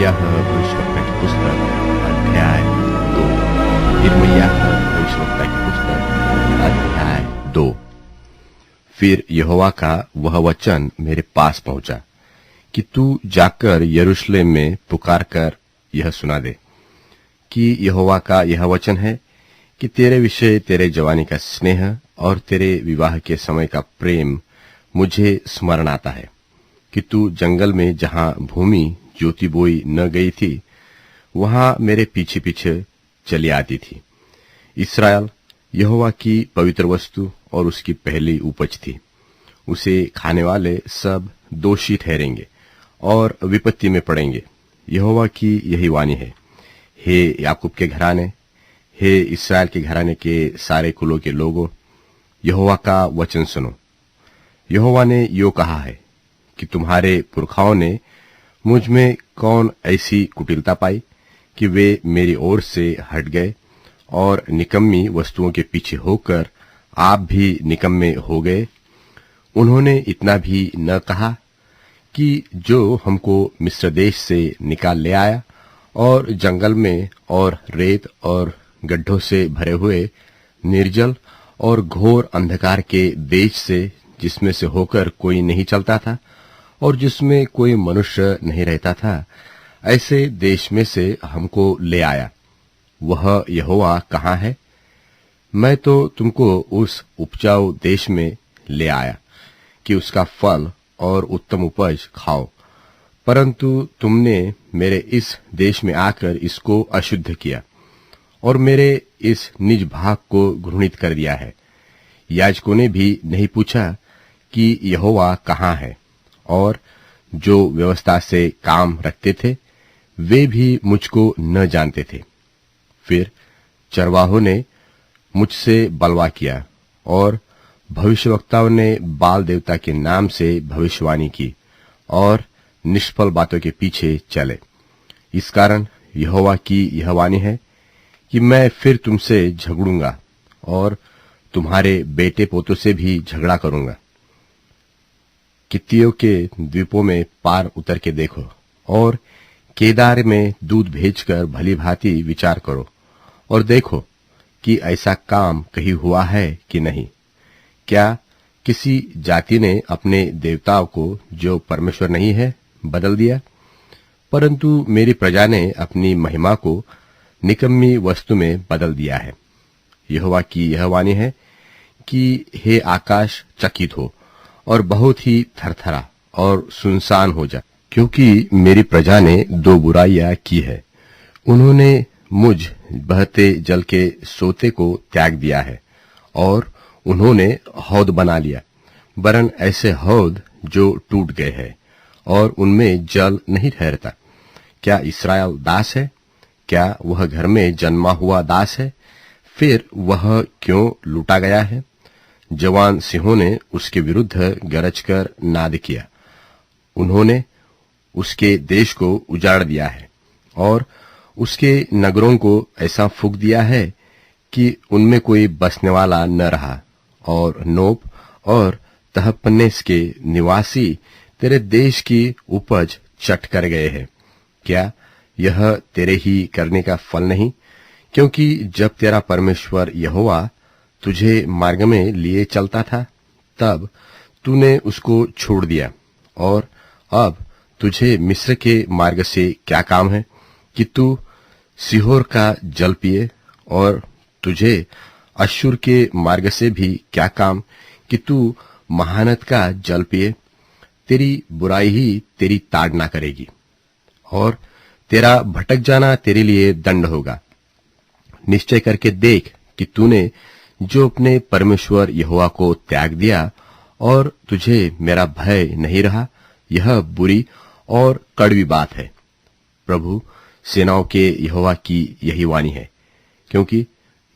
इर्मयाह भविष्यवक्ता की पुस्तक अध्याय 2। इर्मयाह भविष्यवक्ता की पुस्तक अध्याय 2। फिर यहोवा का वह वचन मेरे पास पहुंचा कि तू जाकर यरूशलेम में पुकार कर यह सुना दे कि यहोवा का यह वचन है कि तेरे विषय तेरे जवानी का स्नेह और तेरे विवाह के समय का प्रेम मुझे स्मरण आता है कि तू जंगल में जहां भूमि जोती बोई न गई थी वहां मेरे पीछे पीछे चली आती थी। इस्राएल यहोवा की पवित्र वस्तु और उसकी पहली उपज थी। उसे खाने वाले सब दोषी ठहरेंगे और विपत्ति में पड़ेंगे। यहोवा की यही वाणी है। हे याकूब के घराने, हे इस्राएल के घराने के सारे कुलों के लोगों, यहोवा का वचन सुनो। यहोवा ने यो कहा है कि तुम्हारे पुरखाओं ने मुझ में कौन ऐसी कुटिलता पाई कि वे मेरी ओर से हट गए और निकम्मी वस्तुओं के पीछे होकर आप भी निकम्मे हो गए। उन्होंने इतना भी न कहा कि जो हमको मिस्र देश से निकाल ले आया और जंगल में और रेत और गड्ढों से भरे हुए निर्जल और घोर अंधकार के देश से, जिसमें से होकर कोई नहीं चलता था और जिसमें कोई मनुष्य नहीं रहता था, ऐसे देश में से हमको ले आया। वह यहोवा कहाँ है? मैं तो तुमको उस उपजाऊ देश में ले आया कि उसका फल और उत्तम उपज खाओ, परंतु तुमने मेरे इस देश में आकर इसको अशुद्ध किया और मेरे इस निज भाग को घृणित कर दिया है। याजकों ने भी नहीं पूछा कि यहोवा कहाँ है, और जो व्यवस्था से काम रखते थे वे भी मुझको न जानते थे। फिर चरवाहों ने मुझसे बलवा किया और भविष्यवक्ताओं ने बाल देवता के नाम से भविष्यवाणी की और निष्फल बातों के पीछे चले। इस कारण यहोवा की यह वाणी है कि मैं फिर तुमसे झगड़ूंगा और तुम्हारे बेटे पोतों से भी झगड़ा करूंगा। कित्तियों के द्वीपों में पार उतर के देखो और केदार में दूध भेजकर भली भांति विचार करो और देखो कि ऐसा काम कहीं हुआ है कि नहीं। क्या किसी जाति ने अपने देवताओं को, जो परमेश्वर नहीं है, बदल दिया? परंतु मेरी प्रजा ने अपनी महिमा को निकम्मी वस्तु में बदल दिया है। यहोवा की यह वाणी है कि हे आकाश, चकित हो और बहुत ही थरथरा और सुनसान हो जा, क्योंकि मेरी प्रजा ने दो बुराइयां की है। उन्होंने मुझ बहते जल के सोते को त्याग दिया है और उन्होंने हौद बना लिया, वरन ऐसे हौद जो टूट गए हैं और उनमें जल नहीं ठहरता। क्या इस्राएल दास है? क्या वह घर में जन्मा हुआ दास है? फिर वह क्यों लूटा गया है? जवान सिंहों ने उसके विरुद्ध गरजकर नाद किया। उन्होंने उसके देश को उजाड़ दिया है और उसके नगरों को ऐसा फूंक दिया है कि उनमें कोई बसने वाला न रहा, और नोप और तहपन्नेस के निवासी तेरे देश की उपज चट कर गए हैं। क्या यह तेरे ही करने का फल नहीं? क्योंकि जब तेरा परमेश्वर यहोवा तुझे मार्ग में लिए चलता था, तब तूने उसको छोड़ दिया, और अब तुझे मिस्र के मार्ग से क्या काम है कि तू सीहोर का जल पिए, और तुझे अश्शूर के मार्ग से भी क्या काम कि तू महानद का जल पिए। तेरी बुराई ही तेरी ताड़ना करेगी और तेरा भटक जाना तेरे लिए दंड होगा। निश्चय करके देख कि तूने जो अपने परमेश्वर यहोवा को त्याग दिया और तुझे मेरा भय नहीं रहा, यह बुरी और कड़वी बात है। प्रभु सेनाओं के यहोवा की यही वाणी है, क्योंकि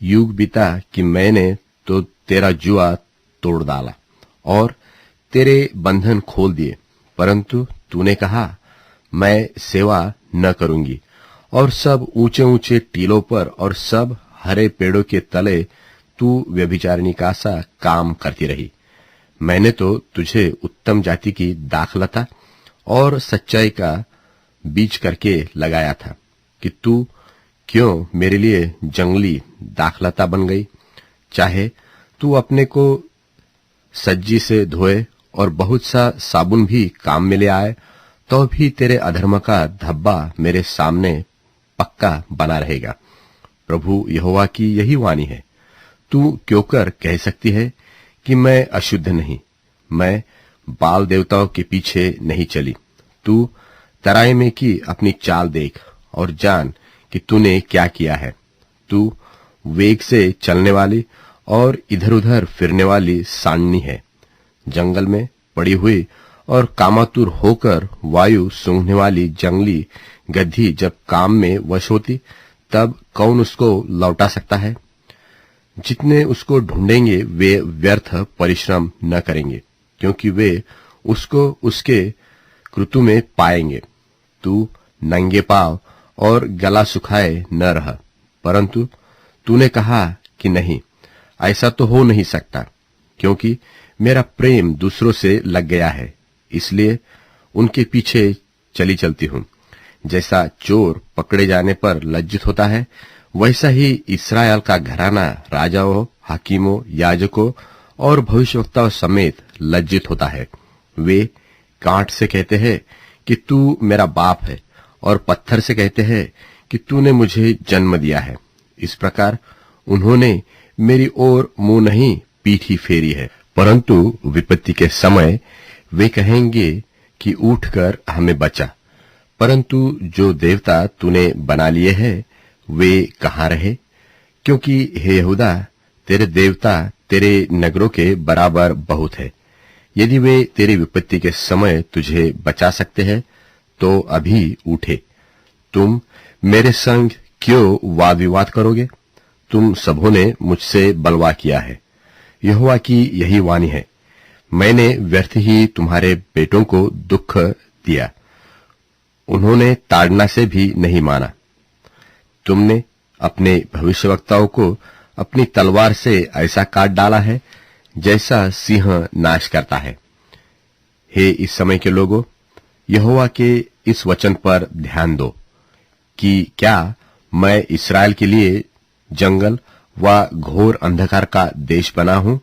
युग बीता कि मैंने तो तेरा जुआ तोड़ डाला और तेरे बंधन खोल दिए, परंतु तूने कहा मैं सेवा न करूंगी, और सब ऊंचे ऊंचे टीलों पर और सब हरे पेड़ों के तले तू व्यभिचारिणी का सा काम करती रही। मैंने तो तुझे उत्तम जाति की दाखलता और सच्चाई का बीच करके लगाया था कि तू क्यों मेरे लिए जंगली दाखलता बन गई। चाहे तू अपने को सज्जी से धोए और बहुत सा साबुन भी काम में ले आए, तो भी तेरे अधर्म का धब्बा मेरे सामने पक्का बना रहेगा। प्रभु यहोवा की यही वाणी है। तू क्यों कर कह सकती है कि मैं अशुद्ध नहीं, मैं बाल देवताओं के पीछे नहीं चली। तू तराई में की अपनी चाल देख और जान कि तूने क्या किया है। तू वेग से चलने वाली और इधर उधर फिरने वाली सांडनी है। जंगल में पड़ी हुई और कामातुर होकर वायु सूंघने वाली जंगली गधी जब काम में वश होती, तब कौन उसको लौटा सकता है। जितने उसको ढूंढेंगे वे व्यर्थ परिश्रम न करेंगे, क्योंकि वे उसको उसके कृतु में पाएंगे। तू नंगे पांव और गला सुखाए न रह, परंतु तूने कहा कि नहीं, ऐसा तो हो नहीं सकता, क्योंकि मेरा प्रेम दूसरों से लग गया है, इसलिए उनके पीछे चलती हूं। जैसा चोर पकड़े जाने पर लज्जित होता है, वैसा ही इस्राएल का घराना राजाओं, हाकिमों, याजकों और भविष्यवक्ताओं समेत लज्जित होता है। वे कांट से कहते हैं कि तू मेरा बाप है, और पत्थर से कहते हैं कि तूने मुझे जन्म दिया है। इस प्रकार उन्होंने मेरी ओर मुंह नहीं पीठ ही फेरी है, परंतु विपत्ति के समय वे कहेंगे कि उठकर हमें बचा। परंतु जो देवता तूने बना लिए हैं वे कहाँ रहे? क्योंकि हे यहूदा, तेरे देवता तेरे नगरों के बराबर बहुत है। यदि वे तेरी विपत्ति के समय तुझे बचा सकते हैं तो अभी उठे। तुम मेरे संग क्यों वाद विवाद करोगे? तुम सबों ने मुझसे बलवा किया है। यहोवा की यही वाणी है, मैंने व्यर्थ ही तुम्हारे बेटों को दुख दिया, उन्होंने ताड़ना से भी नहीं माना। तुमने अपने भविष्यवक्ताओं को अपनी तलवार से ऐसा काट डाला है जैसा सिंह नाश करता है। हे इस समय के लोगों, यहोवा के इस वचन पर ध्यान दो कि क्या मैं इस्राएल के लिए जंगल व घोर अंधकार का देश बना हूं?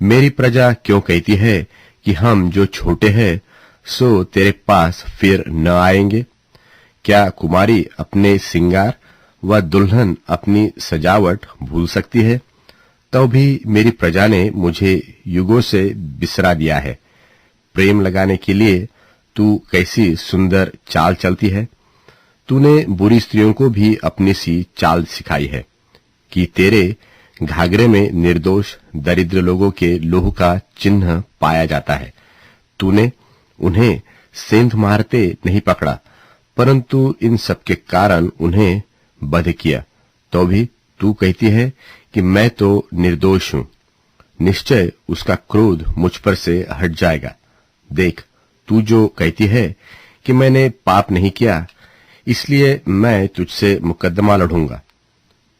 मेरी प्रजा क्यों कहती है कि हम जो छोटे हैं सो तेरे पास फिर न आएंगे? क्या कुमारी अपने सिंगार व दुल्हन अपनी सजावट भूल सकती है? तो भी मेरी प्रजा ने मुझे युगों से बिसरा दिया है। प्रेम लगाने के लिए तू कैसी सुंदर चाल चलती है। तूने बुरी स्त्रियों को भी अपनी सी चाल सिखाई है कि तेरे घाघरे में निर्दोष दरिद्र लोगों के लोह का चिन्ह पाया जाता है। तूने उन्हें सेंध मारते नहीं पकड़ा, परंतु इन सब के कारण उन्हें बध किया। तो भी तू कहती है कि मैं तो निर्दोष हूं, निश्चय उसका क्रोध मुझ पर से हट जाएगा। देख, तू जो कहती है कि मैंने पाप नहीं किया, इसलिए मैं तुझसे मुकदमा लड़ूंगा।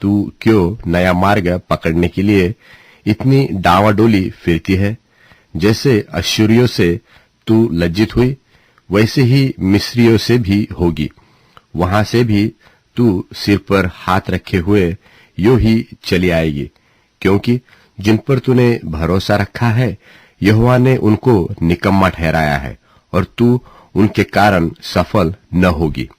तू क्यों नया मार्ग पकड़ने के लिए इतनी डावाडोली फिरती है? जैसे अश्शूरियों से तू लज्जित हुई, वैसे ही मिस्रियों से भी होगी। वहां से भी तू सिर पर हाथ रखे हुए यूं ही चली आएगी, क्योंकि जिन पर तूने भरोसा रखा है यहोवा ने उनको निकम्मा ठहराया है, और तू उनके कारण सफल न होगी।